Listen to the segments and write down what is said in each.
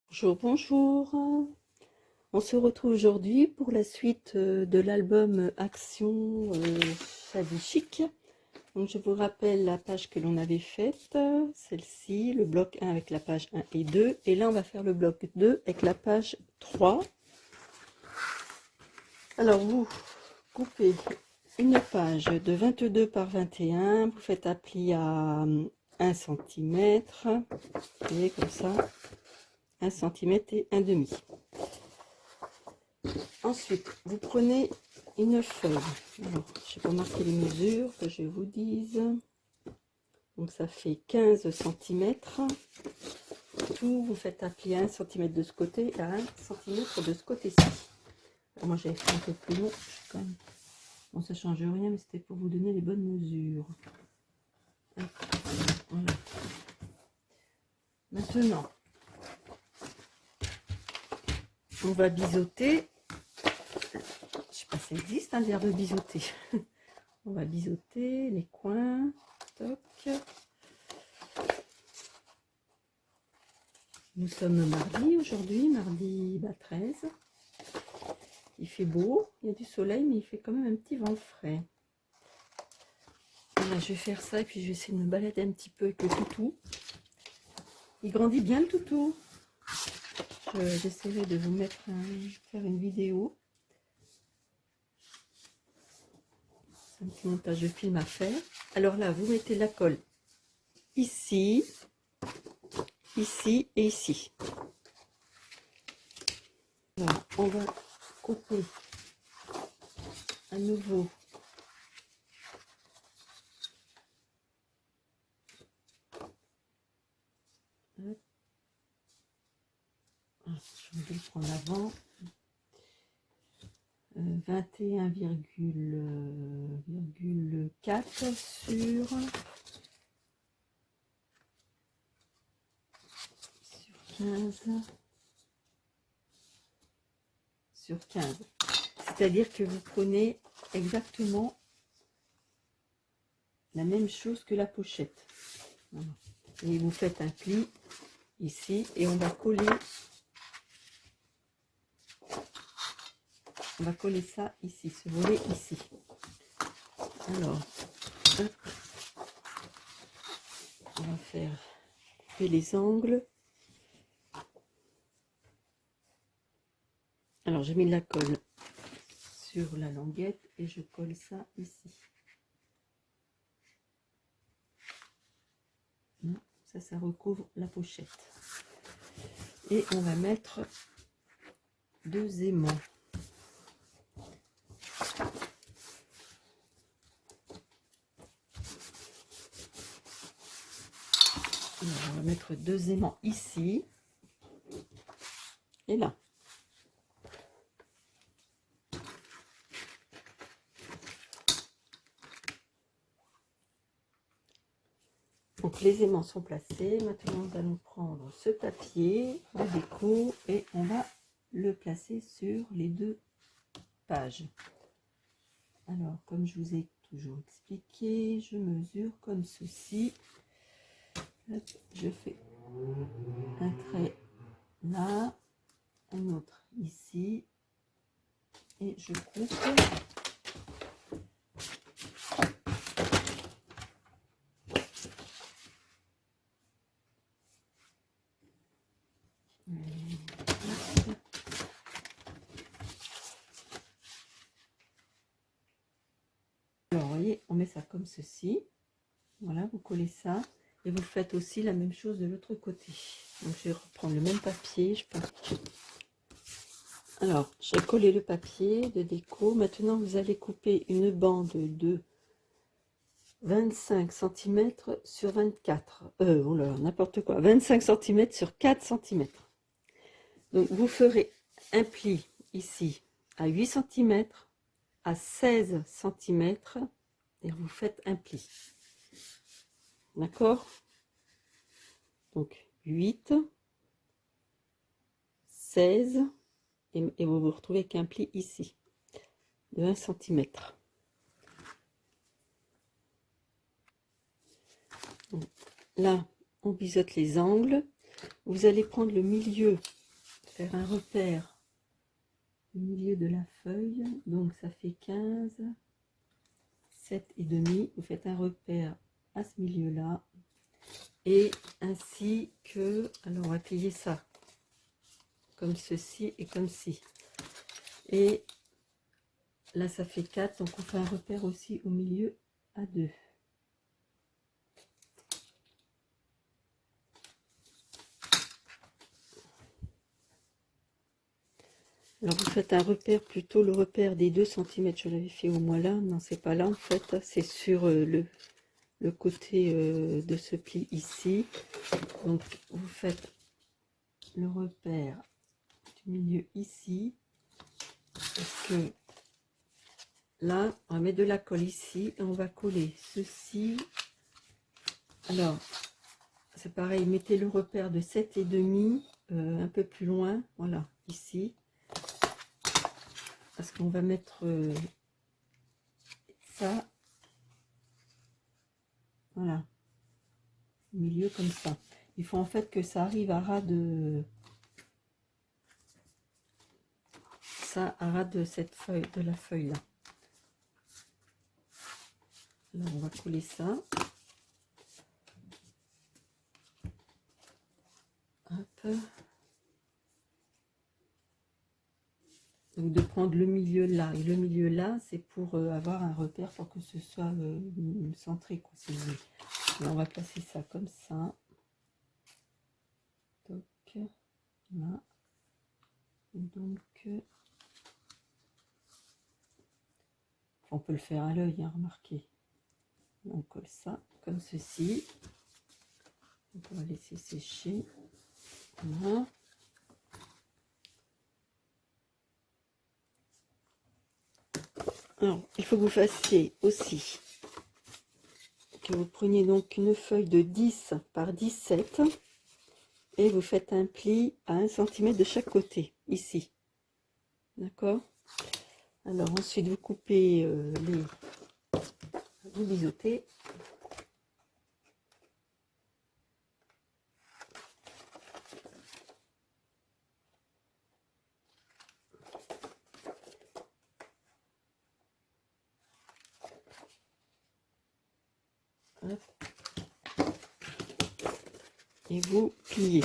Bonjour, bonjour. On se retrouve aujourd'hui pour la suite de l'album Action Shabby Chic. Donc je vous rappelle la page que l'on avait faite, celle-ci, le bloc 1 avec la page 1 et 2. Et là on va faire le bloc 2 avec la page 3. Alors vous coupez une page de 22 par 21, vous faites un pli à 1 cm, vous voyez comme ça. 1 cm et 1,5 cm. Ensuite, vous prenez une feuille. Alors, je vais pas marquer les mesures, que je vous dise. Donc, ça fait 15 cm. Tout, vous faites un pli à 1 cm de ce côté et à 1 cm de ce côté-ci. Moi, j'avais fait un peu plus long. Quand même. Bon, ça change rien, mais c'était pour vous donner les bonnes mesures. Voilà. Maintenant, on va biseauter. Je sais pas si ça existe un verbe biseauter. On va biseauter les coins. Toc. Nous sommes mardi aujourd'hui, mardi 13. Il fait beau, il y a du soleil, mais il fait quand même un petit vent frais. Voilà, je vais faire ça et puis je vais essayer de me balader un petit peu avec le toutou. Il grandit bien le toutou. J'essaierai de vous mettre faire une vidéo. C'est un petit montage de film à faire. Alors là, vous mettez la colle ici, ici et ici. Voilà, on va couper à nouveau je vais le prendre avant 21,4 sur 15. C'est-à-dire que vous prenez exactement la même chose que la pochette. Voilà. Et vous faites un pli ici et on va coller ça ici, ce volet ici. Alors, hop, on va faire couper les angles. Alors, j'ai mis de la colle sur la languette et je colle ça ici. Ça recouvre la pochette. Et on va mettre 2 aimants. Alors, on va mettre 2 aimants ici et là. Donc les aimants sont placés. Maintenant nous allons prendre ce papier de déco et on va le placer sur les 2 pages. Alors comme je vous ai toujours expliqué, je mesure comme ceci. Hop, je fais un trait là, un autre ici et je coupe. Alors, vous voyez, on met ça comme ceci. Voilà, vous collez ça. Et vous faites aussi la même chose de l'autre côté. Donc, je vais reprendre le même papier. Je pense. Alors, j'ai collé le papier de déco. Maintenant, vous allez couper une bande de 25 cm sur 24. Oh là, n'importe quoi. 25 cm sur 4 cm. Donc, vous ferez un pli ici à 8 cm, à 16 cm et vous faites un pli. D'accord? Donc 8, 16 et vous vous retrouvez avec un pli ici de 1 cm. Donc, là, on biseaute les angles. Vous allez prendre le milieu, faire un repère au milieu de la feuille. Donc, ça fait 15, 7 et demi. Vous faites un repère à ce milieu-là. Et ainsi que, alors on va plier ça comme ceci et comme ci. Et là, ça fait 4. Donc, on fait un repère aussi au milieu à 2. Alors vous faites un repère, plutôt le repère des 2 cm, je l'avais fait au moins là, non c'est pas là en fait, c'est sur le côté de ce pli ici. Donc vous faites le repère du milieu ici, parce que là on va mettre de la colle ici et on va coller ceci. Alors c'est pareil, mettez le repère de 7 et demi un peu plus loin, voilà, ici. Parce qu'on va mettre ça, voilà, au milieu comme ça. Il faut en fait que ça arrive à ras de cette feuille, de la feuille là. Alors on va coller ça. Hop. Donc de prendre le milieu là et le milieu là, c'est pour avoir un repère, pour que ce soit centré, quoi, si vous voulez. Alors on va placer ça comme ça. Donc là. Et donc on peut le faire à l'œil, hein, remarquez. On colle ça comme ceci. Donc on va laisser sécher. Voilà. Alors, il faut que vous fassiez aussi que vous preniez donc une feuille de 10 par 17 et vous faites un pli à 1 cm de chaque côté, ici. D'accord? Alors ensuite vous coupez vous biseautez. Hop. Et vous pliez.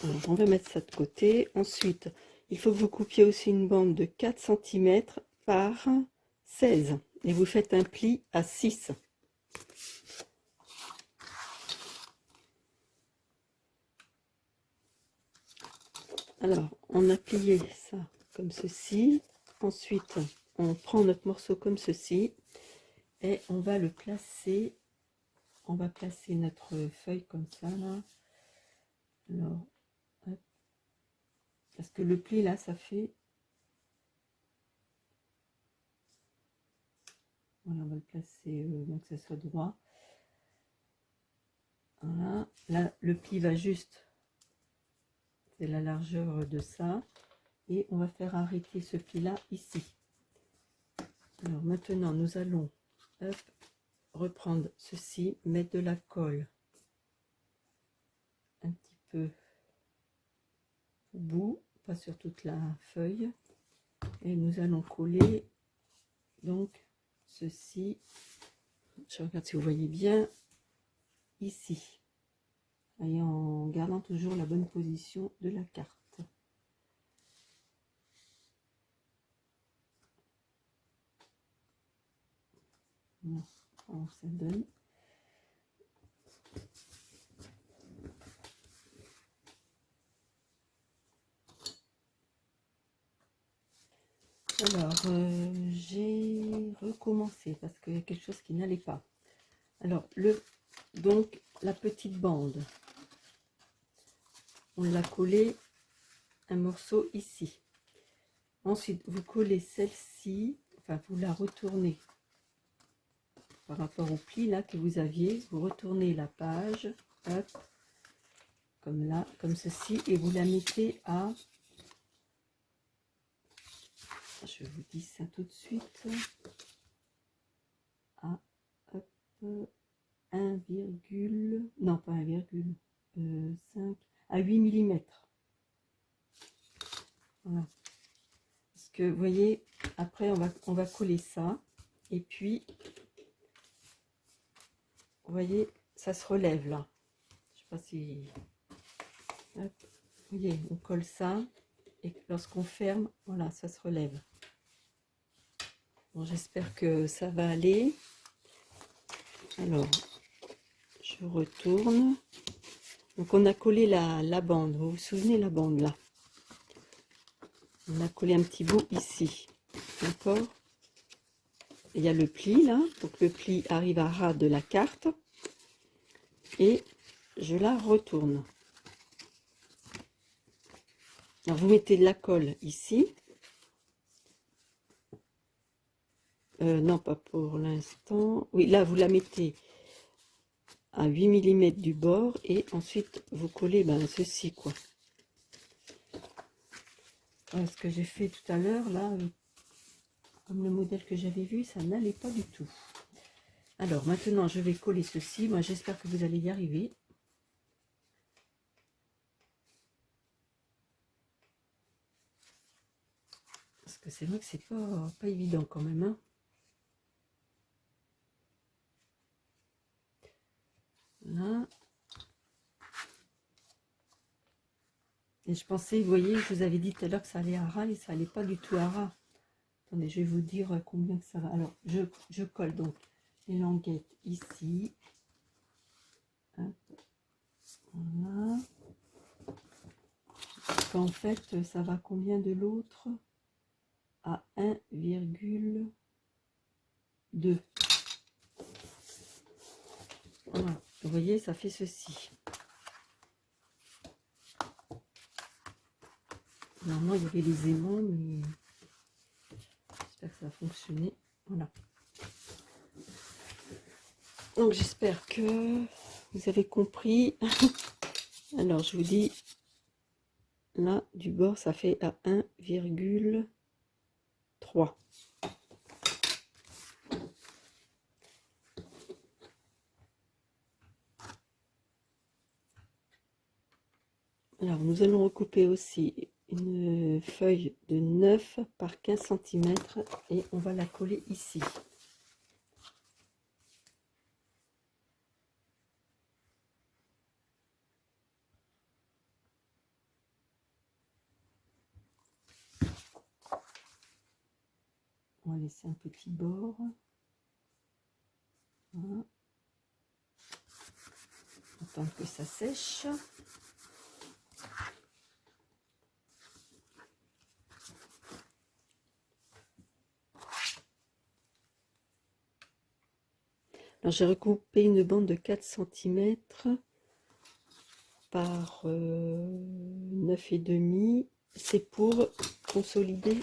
Alors, on va mettre ça de côté. Ensuite, il faut que vous coupiez aussi une bande de 4 cm par 16 et vous faites un pli à 6. Alors, on a plié ça comme ceci. Ensuite, on prend notre morceau comme ceci et on va le placer. On va placer notre feuille comme ça là. Alors, hop. Parce que le pli là, ça fait. Voilà, on va le placer donc que ça soit droit. Voilà. Là, le pli va juste. C'est la largeur de ça. Et on va faire arrêter ce pli là ici. Alors maintenant, nous allons hop, reprendre ceci, mettre de la colle un petit peu au bout, pas sur toute la feuille, et nous allons coller donc ceci, je regarde si vous voyez bien, ici, et en gardant toujours la bonne position de la carte. Voilà, alors ça donne. Alors, j'ai recommencé parce qu'il y a quelque chose qui n'allait pas. Alors, donc, la petite bande, on l'a collé un morceau ici. Ensuite, vous collez celle-ci, enfin, vous la retournez par rapport au pli là que vous aviez. Vous retournez la page, hop, comme là, comme ceci, et vous la mettez à, je vous dis ça tout de suite, à hop, 1, non pas 1,5 à 8 mm. Voilà. Parce que vous voyez, après on va coller ça, et puis vous voyez, ça se relève là. Je sais pas si, hop, vous voyez, on colle ça, et lorsqu'on ferme, voilà, ça se relève. Bon, j'espère que ça va aller. Alors, je retourne. Donc on a collé la bande, vous vous souvenez la bande là? On a collé un petit bout ici, d'accord? Il y a le pli là, donc le pli arrive à ras de la carte et je la retourne. Alors vous mettez de la colle ici. Non, pas pour l'instant. Oui, là vous la mettez à 8 mm du bord et ensuite vous collez ceci quoi. Voilà ce que j'ai fait tout à l'heure là, comme le modèle que j'avais vu, ça n'allait pas du tout. Alors maintenant je vais coller ceci. Moi j'espère que vous allez y arriver. Parce que c'est vrai que c'est pas évident quand même. Hein. Là. Et je pensais, vous voyez, je vous avais dit tout à l'heure que ça allait à ras et ça allait pas du tout à ras. Attendez, je vais vous dire combien que ça va. Alors, je colle donc les languettes ici. Hop. Voilà. En fait, ça va combien de l'autre? À 1,2. Voilà. Vous voyez, ça fait ceci. Normalement, il y avait les aimants, mais j'espère que ça a fonctionné. Voilà. Donc, j'espère que vous avez compris. Alors, je vous dis, là, du bord, ça fait à 1,3. Alors, nous allons recouper aussi une feuille de 9 par 15 cm et on va la coller ici. On va laisser un petit bord. Voilà. Attendre que ça sèche. Alors, j'ai recoupé une bande de 4 cm par 9,5. C'est pour consolider,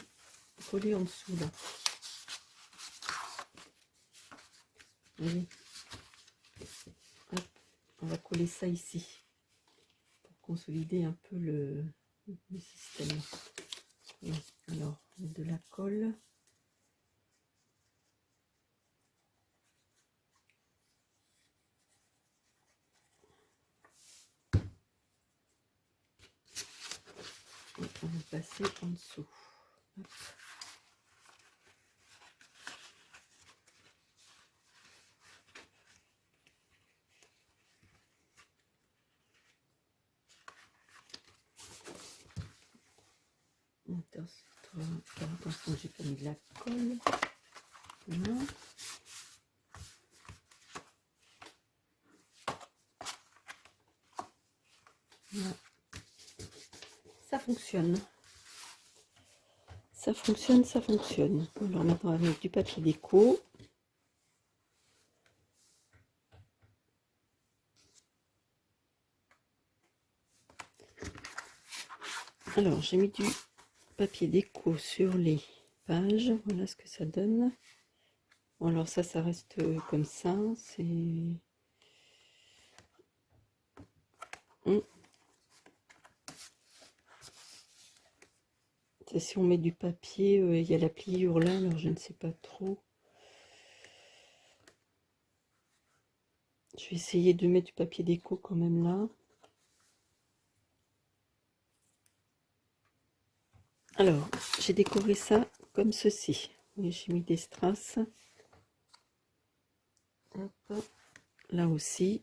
coller en dessous là. Vous voyez, hop, on va coller ça ici pour consolider un peu le système. Oui, alors de la colle. Et on va passer en dessous. Hop. Attention, j'ai pas mis de la colle. Voilà. Voilà. Ça fonctionne. Ça fonctionne, ça fonctionne. Alors maintenant, on va mettre du papier déco. Alors, j'ai mis du papier déco sur les pages. Voilà ce que ça donne. Bon, alors ça reste comme ça. C'est... C'est si on met du papier, il y a la pliure là, alors je ne sais pas trop. Je vais essayer de mettre du papier déco quand même là. Alors, j'ai décoré ça comme ceci. J'ai mis des strass. Hop, là aussi.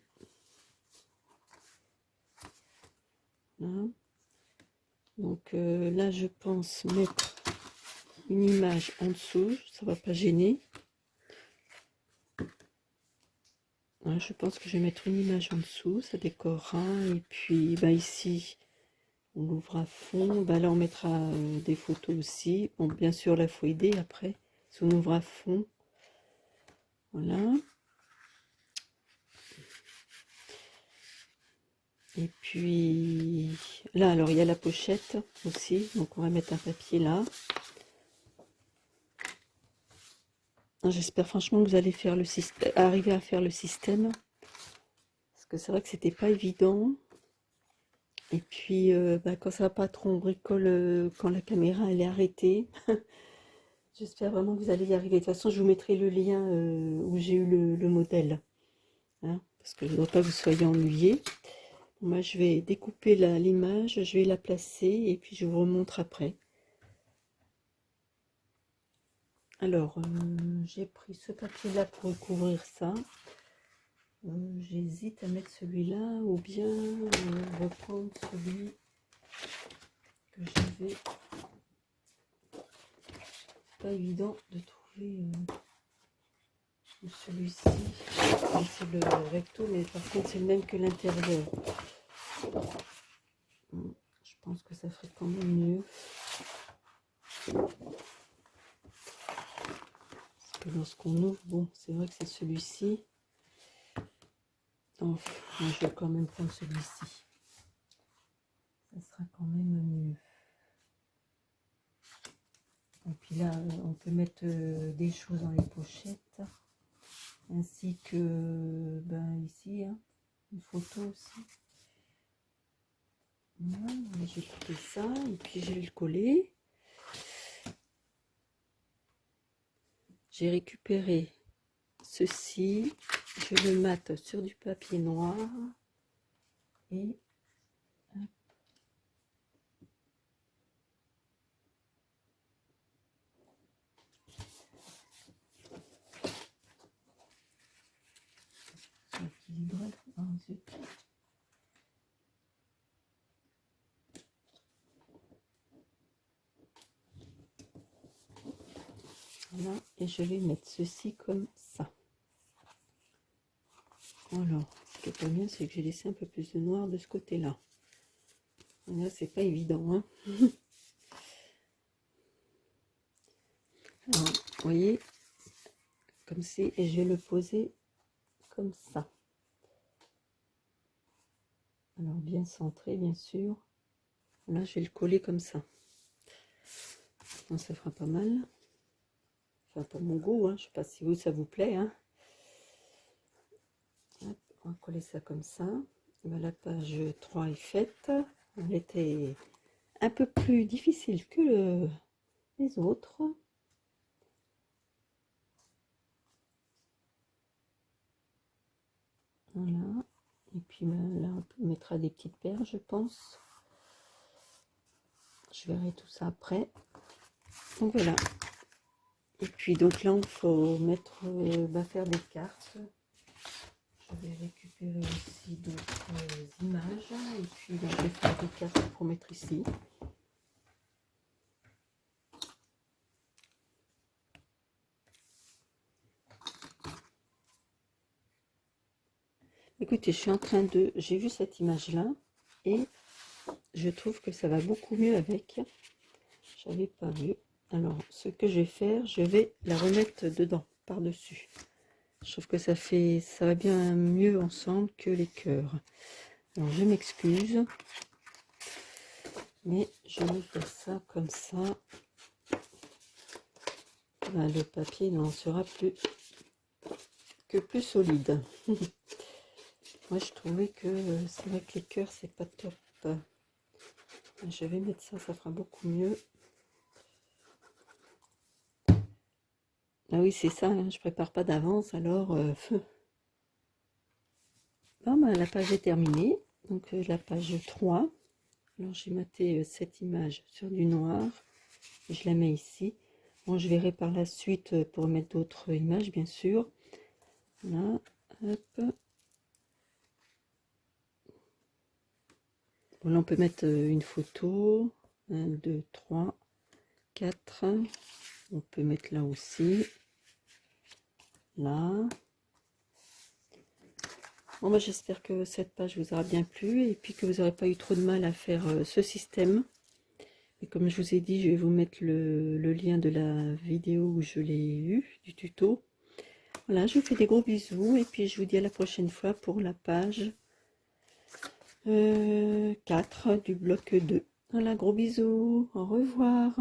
Là. Donc là, je pense mettre une image en dessous. Ça va pas gêner. Voilà, je pense que je vais mettre une image en dessous. Ça décorera. Et puis, bah, ici, on l'ouvre à fond. Bah, là, on mettra des photos aussi. Bon, bien sûr, là, il faut aider après. Si on ouvre à fond. Voilà. Et puis là, alors il y a la pochette aussi, donc on va mettre un papier là. J'espère franchement que vous allez faire le système, arriver à faire le système, parce que c'est vrai que c'était pas évident. Et puis bah, quand ça va pas trop, on bricole quand la caméra elle est arrêtée. J'espère vraiment que vous allez y arriver. De toute façon, je vous mettrai le lien où j'ai eu le modèle, hein, parce que je ne voudrais pas que vous soyez ennuyés. Moi, je vais découper l'image, je vais la placer et puis je vous remontre après. Alors, j'ai pris ce papier-là pour recouvrir ça. J'hésite à mettre celui-là ou bien reprendre celui que j'avais. Pas évident de trouver celui-ci. C'est le recto, mais par contre, c'est le même que l'intérieur. Je pense que ça ferait quand même mieux. Parce que lorsqu'on ouvre, bon, c'est vrai que c'est celui-ci. Donc, je vais quand même prendre celui-ci. Ça sera quand même mieux. Et puis là, on peut mettre des choses dans les pochettes. Ainsi que, ben ici, hein, une photo aussi. Voilà, je vais couper ça et puis je vais le coller. J'ai récupéré ceci. Je le mate sur du papier noir. Et voilà, et je vais mettre ceci comme ça. Alors, ce qui est pas bien, c'est que j'ai laissé un peu plus de noir de ce côté-là. Là, c'est pas évident, hein. Alors, vous voyez, comme c'est, et je vais le poser comme ça. Alors, bien centré, bien sûr. Là, je vais le coller comme ça. Donc, ça fera pas mal. Enfin, pour mon goût, hein. Je sais pas si vous, ça vous plaît, hein. Hop, on va coller ça comme ça. Ben, la page 3 est faite. Elle était un peu plus difficile que les autres. Voilà. Et puis ben, là, on mettra des petites perles, je pense. Je verrai tout ça après. Donc voilà. Et puis donc là, il faut mettre, faire des cartes. Je vais récupérer aussi d'autres images. Et puis là, je vais faire des cartes pour mettre ici. Écoutez, je suis en train de... J'ai vu cette image-là et je trouve que ça va beaucoup mieux avec. J'avais pas vu. Alors, ce que je vais faire, je vais la remettre dedans, par-dessus. Je trouve que ça va bien mieux ensemble que les cœurs. Alors, je m'excuse, mais je vais faire ça comme ça. Ben, le papier n'en sera plus solide. Moi, je trouvais que c'est vrai que les cœurs, c'est pas top. Je vais mettre ça, ça fera beaucoup mieux. Ah oui, c'est ça, hein, je prépare pas d'avance, alors bon, bah, la page est terminée. Donc la page 3. Alors j'ai maté cette image sur du noir. Je la mets ici. Bon, je verrai par la suite pour mettre d'autres images, bien sûr. Voilà, hop. Bon, là, on peut mettre une photo. 1, 2, 3, 4. On peut mettre là aussi. Là. Bon, bah, j'espère que cette page vous aura bien plu et puis que vous n'aurez pas eu trop de mal à faire ce système. Et comme je vous ai dit, je vais vous mettre le lien de la vidéo où je l'ai eu, du tuto. Voilà, je vous fais des gros bisous et puis je vous dis à la prochaine fois pour la page 4 du bloc 2. Voilà, gros bisous, au revoir.